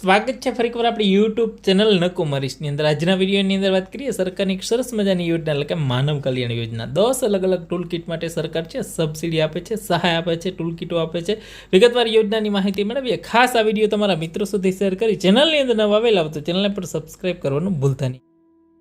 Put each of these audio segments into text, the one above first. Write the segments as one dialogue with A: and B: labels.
A: સ્વાગત છે ફરીકવાર આપણી યુટ્યુબ ચેનલ નકુમારીસની અંદર। આજના વિડીયોની અંદર વાત કરીએ સરકારની એક સરસ મજાની યોજના એટલે કે માનવ કલ્યાણ યોજના। 10 અલગ અલગ ટૂલ કિટ માટે સરકાર છે સબસિડી આપે છે, સહાય આપે છે, ટૂલ કિટો આપે છે। વિગતવાર યોજનાની માહિતી મેળવીએ। ખાસ આ વિડીયો તમારા મિત્રો સુધી શેર કરી ચેનલની અંદર નવા આવેલા તો ચેનલને પણ સબસ્ક્રાઇબ કરવાનું ભૂલતા નહીં।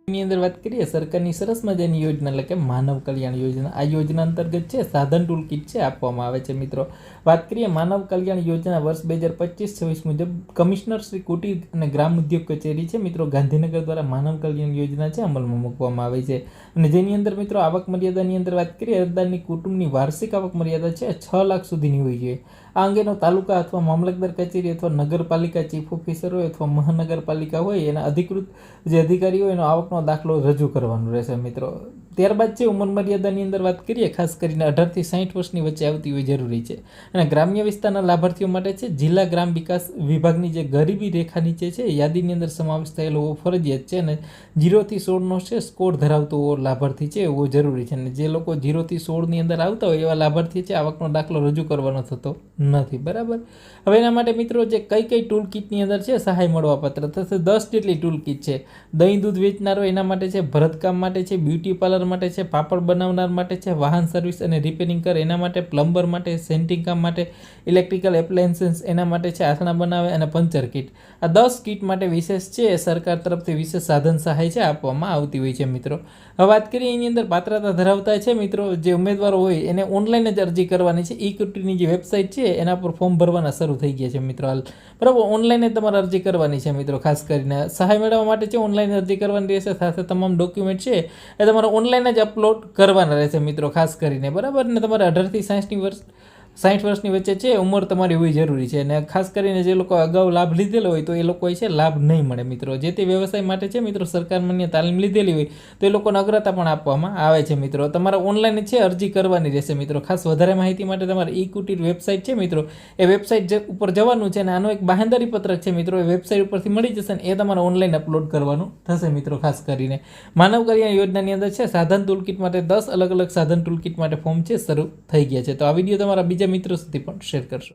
A: ની અંદર વાત કરીએ સરકારની સરસ મજાની યોજના એટલે કે માનવ કલ્યાણ યોજના। આ યોજના અંતર્ગત છે સાધન ટૂલ કિટ છે આપવામાં આવે છે। મિત્રો વાત કરીએ માનવ કલ્યાણ યોજના વર્ષ 2025-26 મુજબ કમિશનર શ્રી કુટીર અને ગ્રામ ઉદ્યોગ કચેરી છે મિત્રો ગાંધીનગર દ્વારા માનવ કલ્યાણ યોજના છે અમલમાં મૂકવામાં આવી છે। અને જેની અંદર મિત્રો આવક મર્યાદાની અંદર વાત કરીએ અરજદારની કુટુંબની વાર્ષિક આવક મર્યાદા છે 6 લાખ સુધીની હોવી જોઈએ। આ અંગેનો તાલુકા અથવા મામલતદાર કચેરી અથવા નગરપાલિકા ચીફ ઓફિસર હોય અથવા મહાનગરપાલિકા હોય એના અધિકૃત જે અધિકારી હોય એનો આવકનો દાખલો રજૂ કરવાનો રહેશે મિત્રો। ત્યારબાદ છે ઉંમર મર્યાદાની અંદર વાત કરીએ ખાસ કરીને 18 થી 60 વર્ષની વચ્ચે આવતી હોય જરૂરી છે। અને ગ્રામ્ય વિસ્તારના લાભાર્થીઓ માટે છે જિલ્લા ગ્રામ વિકાસ વિભાગની જે ગરીબી રેખા નીચે છે યાદીની અંદર સમાવેશ થયેલો હોવો ફરજિયાત છે। અને 0 થી 16નો છે સ્કોર ધરાવતો લાભાર્થી છે એવો જરૂરી છે। અને જે લોકો 0 થી 16ની અંદર આવતા હોય એવા લાભાર્થી છે આવકનો દાખલો રજૂ કરવાનો થતો નથી બરાબર। હવે એના માટે મિત્રો જે કઈ ટૂલ કિટની અંદર છે સહાય મળવા પાત્ર થશે 10 જેટલી ટૂલ કિટ છે। દહીં દૂધ વેચનારો એના માટે છે, ભરતકામ માટે છે, બ્યુટી પાર્લર માટે છે, પાપડ બનાવનાર માટે છે, વાહન સર્વિસ અને રિપેરિંગ કરે એના માટે, પ્લમ્બર માટે, સેન્ટિંગ કામ માટે, ઇલેક્ટ્રિકલ એપ્લાયન્સીસ એના માટે છે, આથણા બનાવે અને પંચર કિટ। આ 10 કિટ માટે વિશેષ છે સરકાર તરફથી વિશેષ સાધન સહાય છે આપવામાં આવતી હોય છે મિત્રો। હવે વાત કરીએ એની અંદર પાત્રતા ધરાવતા છે મિત્રો જે ઉમેદવારો હોય એને ઓનલાઈન જ અરજી કરવાની છે। ઈ-કુટીની જે વેબસાઇટ છે એના પર ફોર્મ ભરવાના શરૂ થઈ ગયા છે મિત્રો હાલ બરાબર। ઓનલાઈન જ તમારે અરજી કરવાની છે મિત્રો। ખાસ કરીને સહાય મેળવવા માટે છે ઓનલાઈન અરજી કરવાની રહેશે। સાથે તમામ ડોક્યુમેન્ટ છે એ તમારે ઓનલાઈન જ અપલોડ કરવાના રહેશે મિત્રો ખાસ કરીને બરાબર। ને તમારે 18 થી 60 વર્ષની વચ્ચે છે ઉંમર તમારી હોવી જરૂરી છે। અને ખાસ કરીને જે લોકો અગાઉ લાભ લીધેલો હોય તો એ લોકો છે લાભ નહીં મળે મિત્રો। જે તે વ્યવસાય માટે છે મિત્રો સરકાર માન્ય તાલીમ લીધેલી હોય તો એ લોકોને અગ્રતા પણ આપવામાં આવે છે મિત્રો। તમારે ઓનલાઈન છે અરજી કરવાની રહેશે મિત્રો। ખાસ વધારે માહિતી માટે તમારે ઈ-કુટીર વેબસાઇટ છે મિત્રો એ વેબસાઇટ ઉપર જવાનું છે અને આનો એક બાહેંધરી પત્રક છે મિત્રો એ વેબસાઇટ ઉપરથી મળી જશે ને એ તમારે ઓનલાઈન અપલોડ કરવાનું થશે મિત્રો। ખાસ કરીને માનવ કલ્યાણ યોજનાની અંદર છે સાધન ટૂલ કિટ માટે 10 અલગ અલગ સાધન ટૂલ કિટ માટે ફોર્મ છે શરૂ થઈ ગયા છે। તો આ વિડીયો તમારા બીજા મિત્રો સુધી પણ શેર કરશો।